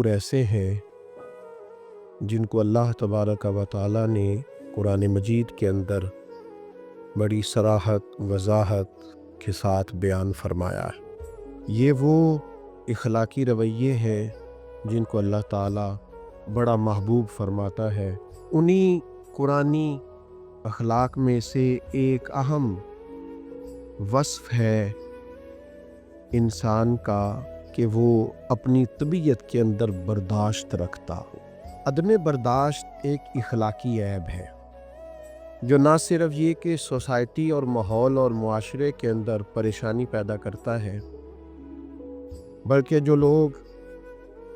लोग ऐसे हैं जिनको अल्लाह तबारक व तआला ने कुरान मजीद के अंदर बड़ी सराहत वजाहत के साथ बयान फरमाया है। ये वो इखलाकी रवैये हैं जिनको अल्लाह ताला बड़ा महबूब फरमाता है। उन्हीं कुरानी अखलाक में से एक अहम वस्फ है इंसान का कि वो अपनी तबीयत के अंदर बर्दाश्त रखता हो। अदम बर्दाश्त एक इखलाकी ऐब है जो ना सिर्फ ये कि सोसाइटी और माहौल और मुआशरे के अंदर परेशानी पैदा करता है, बल्कि जो लोग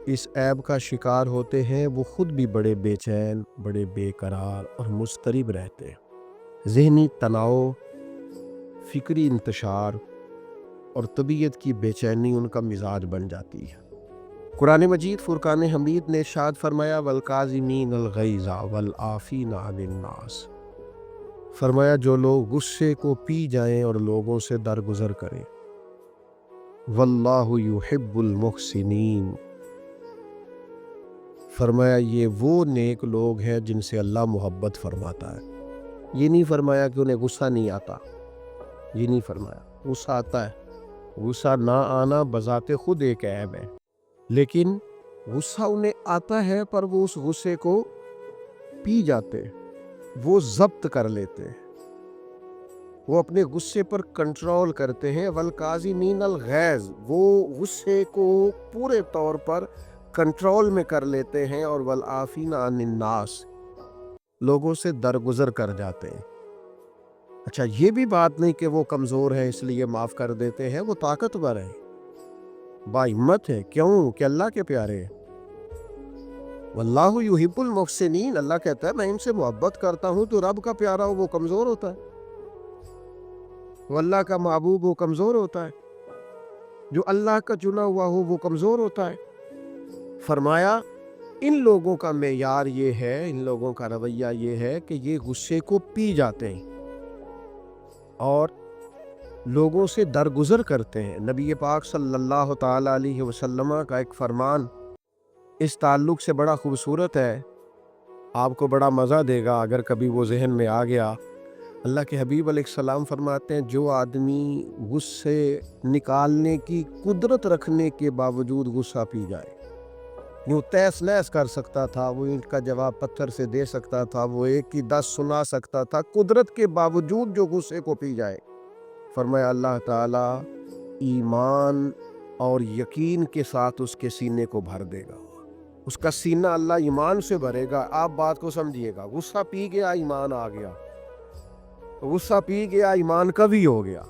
इस ऐब का शिकार होते हैं वो खुद भी बड़े बेचैन, बड़े बेकरार और मुस्तरिब रहते हैं। ज़हनी तनाव, फ़िक्री इंतशार और तबीयत की बेचैनी उनका मिजाज बन जाती है। कुरान मजीद फुरकान हमीद ने इरशाद फरमाया वल-काज़िमीन अल-गैज़ा वल-आफ़ीना अनिन-नास, फरमाया जो लोग गुस्से को पी जाएं और लोगों से दरगुजर करें। वल्लाहु युहिब्बुल मुहसिनीन, फरमाया ये वो नेक लोग हैं जिनसे अल्लाह मोहब्बत फरमाता है। ये नहीं फरमाया कि उन्हें गुस्सा नहीं आता, ये नहीं फरमाया, गुस्सा आता है। गुस्सा ना आना बजाते खुद एक ऐब है, लेकिन गुस्सा उन्हें आता है पर वो उस गुस्से को पी जाते, वो जब्त कर लेते हैं, वो अपने गुस्से पर कंट्रोल करते हैं। वल काज़िमीन अल गैज़, वो गुस्से को पूरे तौर पर कंट्रोल में कर लेते हैं। और वल आफ़ीना अनिन नास, लोगों से दरगुजर कर जाते हैं। अच्छा, ये भी बात नहीं कि वो कमज़ोर है इसलिए माफ़ कर देते हैं, वो ताकतवर है, बाहिम्मत है। क्यों? कि अल्लाह के प्यारे हैं। वल्लाहु युहिब्बुल मुहसिनीन, अल्लाह कहता है मैं इनसे मोहब्बत करता हूँ। तो रब का प्यारा हो वो कमज़ोर होता है, वो अल्लाह का महबूब हो कमज़ोर होता है, जो अल्लाह का चुना हुआ हो वो कमज़ोर होता है। फरमाया इन लोगों का मेयार ये है, इन लोगों का रवैया ये है कि ये गुस्से को पी जाते हैं और लोगों से दरगुजर करते हैं। नबी पाक सल्लल्लाहु ताला अलैहि वसल्लम का एक फरमान इस ताल्लुक से बड़ा खूबसूरत है, आपको बड़ा मज़ा देगा अगर कभी वो जहन में आ गया। अल्लाह के हबीब अलैहिस्सलाम फरमाते हैं जो आदमी गुस्से निकालने की कुदरत रखने के बावजूद गुस्सा पी जाए, यूँ तहस नहस कर सकता था, वो इनका जवाब पत्थर से दे सकता था, वो एक की 10 सुना सकता था, कुदरत के बावजूद जो गुस्से को पी जाए, फरमाया अल्लाह ताला ईमान और यकीन के साथ उसके सीने को भर देगा। उसका सीना अल्लाह ईमान से भरेगा। आप बात को समझिएगा, गुस्सा पी गया ईमान आ गया, गुस्सा पी गया ईमान कभी हो गया।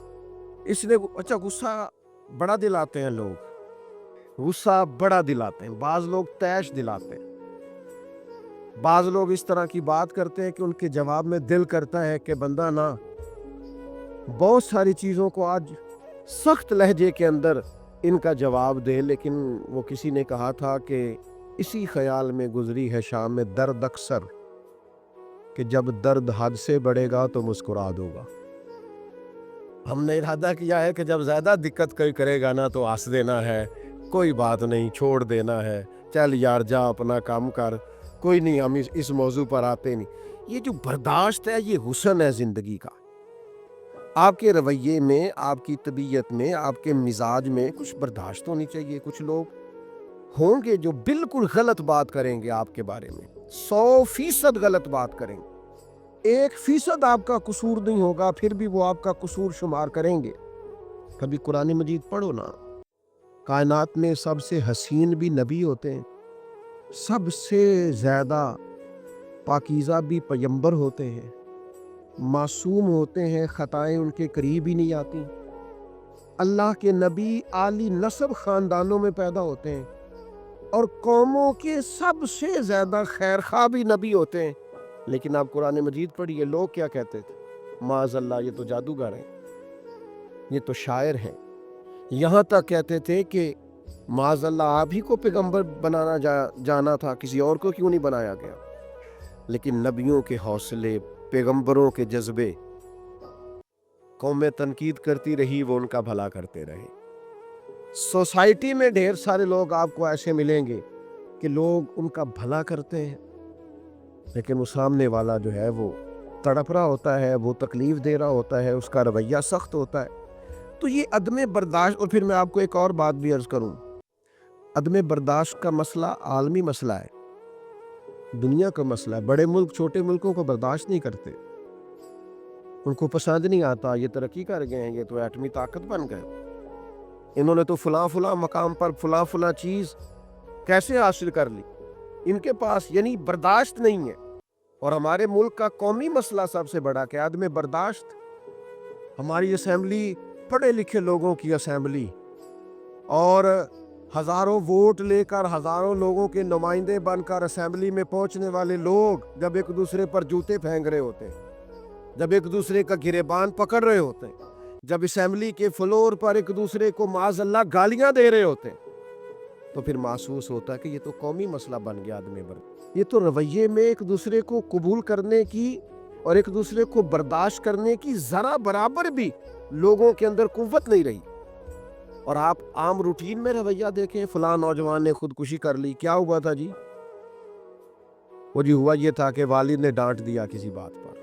इसलिए अच्छा, गुस्सा बड़ा दिलाते हैं लोग, गुस्सा बड़ा दिलाते हैं। बाज लोग तैश दिलाते हैं, बाज लोग इस तरह की बात करते हैं कि उनके जवाब में दिल करता है कि बंदा ना बहुत सारी चीज़ों को आज सख्त लहजे के अंदर इनका जवाब दे। लेकिन वो किसी ने कहा था कि इसी ख्याल में गुजरी है शाम में दर्द अक्सर, कि जब दर्द हद से बढ़ेगा तो मुस्कुरा दूंगा। हमने इरादा किया है कि जब ज़्यादा दिक्कत कोई करेगा ना तो हंस देना है, कोई बात नहीं, छोड़ देना है, चल यार जा अपना काम कर, कोई नहीं, हम इस मौजू पर आते नहीं। ये जो बर्दाश्त है ये हुस्न है ज़िंदगी का। आपके रवैये में, आपकी तबीयत में, आपके मिजाज में कुछ बर्दाश्त होनी चाहिए। कुछ लोग होंगे जो बिल्कुल गलत बात करेंगे आपके बारे में, 100% गलत बात करेंगे, 1% आपका कसूर नहीं होगा, फिर भी वो आपका कसूर शुमार करेंगे। कभी कुरान मजीद पढ़ो ना, कायनात में सबसे हसीन भी नबी होते हैं, सबसे ज्यादा पाकीज़ा भी पैगंबर होते हैं, मासूम होते हैं, खताएं उनके करीब ही नहीं आती। अल्लाह के नबी आली नस्ब खानदानों में पैदा होते हैं और कौमों के सबसे ज्यादा खैरखा भी नबी होते हैं। लेकिन आप कुरान मजीद पढ़िए, लोग क्या कहते थे, माज़अल्लाह ये तो जादूगर हैं, ये तो शायर हैं। यहाँ तक कहते थे कि माज़अल्लाह आप ही को पैगंबर बनाना जाना था, किसी और को क्यों नहीं बनाया गया। लेकिन नबियों के हौसले, पैगंबरों के जज्बे, कौमें तनकीद करती रही, वो उनका भला करते रहे। सोसाइटी में ढेर सारे लोग आपको ऐसे मिलेंगे کہ لوگ ان کا بھلا کرتے ہیں، لیکن وہ سامنے والا جو ہے وہ تڑپ رہا ہوتا ہے، وہ تکلیف دے رہا ہوتا ہے، اس کا رویہ سخت ہوتا ہے۔ تو یہ عدم برداشت، اور پھر میں آپ کو ایک اور بات بھی عرض کروں، عدم برداشت کا مسئلہ عالمی مسئلہ ہے، دنیا کا مسئلہ ہے۔ بڑے ملک چھوٹے ملکوں کو برداشت نہیں کرتے، ان کو پسند نہیں آتا، یہ ترقی کر گئے ہیں، یہ تو ایٹمی طاقت بن گئے، انہوں نے تو فلاں مقام پر فلاں چیز کیسے حاصل کر لی، ان کے پاس یعنی برداشت نہیں ہے۔ اور ہمارے ملک کا قومی مسئلہ سب سے بڑا کہ عدم برداشت۔ ہماری اسمبلی پڑھے لکھے لوگوں کی اسمبلی، اور ہزاروں ووٹ لے کر ہزاروں لوگوں کے نمائندے بن کر اسمبلی میں پہنچنے والے لوگ جب ایک دوسرے پر جوتے پھینک رہے ہوتے ہیں، جب ایک دوسرے کا گریبان پکڑ رہے ہوتے ہیں، جب اسمبلی کے فلور پر ایک دوسرے کو معاذ اللہ گالیاں دے رہے ہوتے ہیں، تو پھر محسوس ہوتا ہے کہ یہ تو قومی مسئلہ بن گیا عدم برداشت۔ یہ تو رویے میں ایک دوسرے کو قبول کرنے کی اور ایک دوسرے کو برداشت کرنے کی ذرا برابر بھی لوگوں کے اندر قوت نہیں رہی۔ اور آپ عام روٹین میں رویہ دیکھیں، فلاں نوجوان نے خودکشی کر لی، کیا ہوا تھا جی؟ وہ جی ہوا یہ تھا کہ والد نے ڈانٹ دیا کسی بات پر۔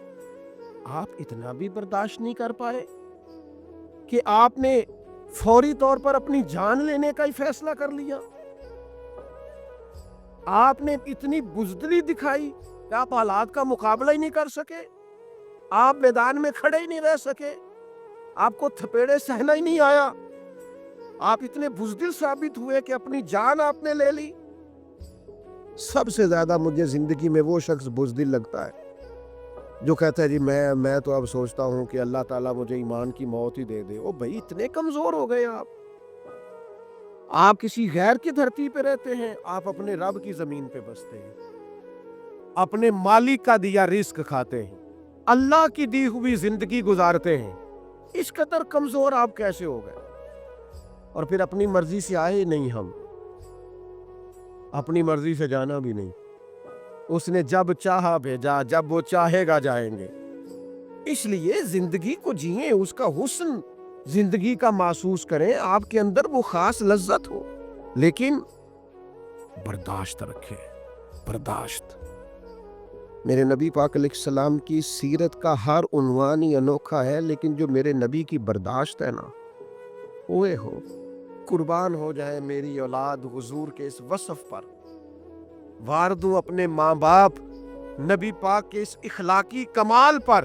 آپ اتنا بھی برداشت نہیں کر پائے کہ آپ نے فوری طور پر اپنی جان لینے کا ہی فیصلہ کر لیا؟ آپ نے اتنی بزدلی دکھائی کہ آپ حالات کا مقابلہ ہی نہیں کر سکے، آپ میدان میں کھڑے ہی نہیں رہ سکے، آپ کو تھپیڑے سہنا ہی نہیں آیا، آپ اتنے بزدل ثابت ہوئے کہ اپنی جان آپ نے لے لی۔ سب سے زیادہ مجھے زندگی میں وہ شخص بزدل لگتا ہے جو کہتا ہے جی میں تو اب سوچتا ہوں کہ اللہ تعالیٰ مجھے ایمان کی موت ہی دے دے۔ او بھائی، اتنے کمزور ہو گئے آپ کسی غیر کی دھرتی پہ رہتے ہیں، آپ اپنے رب کی زمین پہ بستے ہیں، اپنے مالک کا دیا رزق کھاتے ہیں، اللہ کی دی ہوئی زندگی گزارتے ہیں، اس قدر کمزور آپ کیسے ہو گئے؟ اور پھر اپنی مرضی سے آئے نہیں، ہم اپنی مرضی سے جانا بھی نہیں، اس نے جب چاہا بھیجا، جب وہ چاہے گا جائیں گے۔ اس لیے زندگی کو جئیں، اس کا حسن زندگی کا محسوس کریں، آپ کے اندر وہ خاص لذت ہو، لیکن برداشت رکھیں، برداشت۔ میرے نبی پاک علیہ السلام کی سیرت کا ہر عنوان ہی انوکھا ہے، لیکن جو میرے نبی کی برداشت ہے نا، اوے ہو، قربان ہو جائے میری اولاد حضور کے اس وصف پر، وار دوں اپنے ماں باپ نبی پاک کے اس اخلاقی کمال پر۔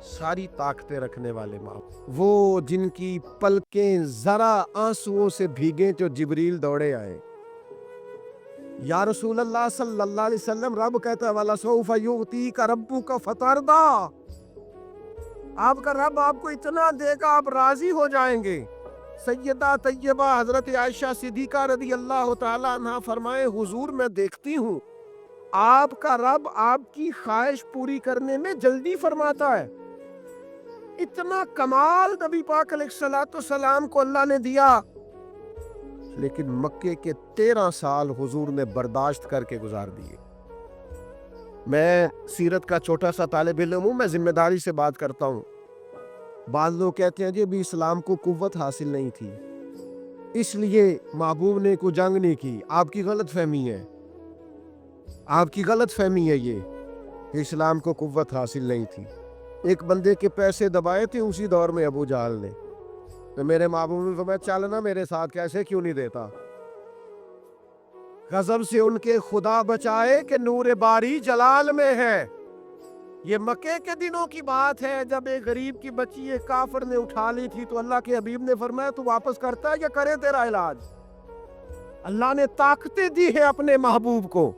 ساری طاقتیں رکھنے والے ماں، وہ جن کی پلکیں ذرا آنسوؤں سے بھیگیں تو جبریل دوڑے آئے۔ یا رسول اللہ صلی اللہ علیہ وسلم، رب کہتا ہے وَلَسَوْفَ يُعْطِيكَ رَبُّكَ فَتَرْضَىٰ، آپ کا رب آپ کو اتنا دے گا آپ راضی ہو جائیں گے۔ سیدہ طیبہ حضرت عائشہ صدیقہ رضی اللہ تعالیٰ عنہ فرمائے، حضور میں دیکھتی ہوں آپ کا رب آپ کی خواہش پوری کرنے میں جلدی فرماتا ہے۔ اتنا کمال نبی پاک علیہ السلام کو اللہ نے دیا، لیکن مکے کے 13 سال حضور نے برداشت کر کے گزار دیے۔ میں سیرت کا چھوٹا سا طالب علم ہوں، میں ذمہ داری سے بات کرتا ہوں۔ بعض لوگ کہتے ہیں جی ابھی اسلام کو قوت حاصل نہیں تھی، اس لیے محبوب نے کوئی جنگ نہیں کی۔ آپ کی غلط فہمی ہے، آپ کی غلط فہمی ہے یہ کہ اسلام کو قوت حاصل نہیں تھی۔ ایک بندے کے پیسے دبائے تھے اسی دور میں ابو جہل نے، تو میرے محبوب نے فرمایا چلنا میرے ساتھ، کیسے کیوں نہیں دیتا؟ غضب سے ان کے خدا بچائے کہ نور باری جلال میں ہے۔ یہ مکے کے دنوں کی بات ہے جب ایک غریب کی بچی ایک کافر نے اٹھا لی تھی، تو اللہ کے حبیب نے فرمایا تو واپس کرتا ہے یا کرے تیرا علاج؟ اللہ نے طاقتیں دی ہیں اپنے محبوب کو،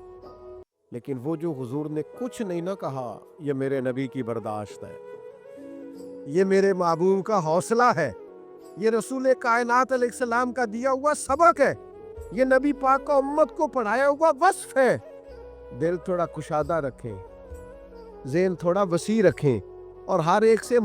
لیکن وہ جو حضور نے کچھ نہیں نہ کہا، یہ میرے نبی کی برداشت ہے، یہ میرے محبوب کا حوصلہ ہے، یہ رسول کائنات علیہ السلام کا دیا ہوا سبق ہے، یہ نبی پاک کا امت کو پڑھایا ہوا وصف ہے۔ دل تھوڑا کشادہ رکھیں، ذہن تھوڑا وسیع رکھیں، اور ہر ایک سے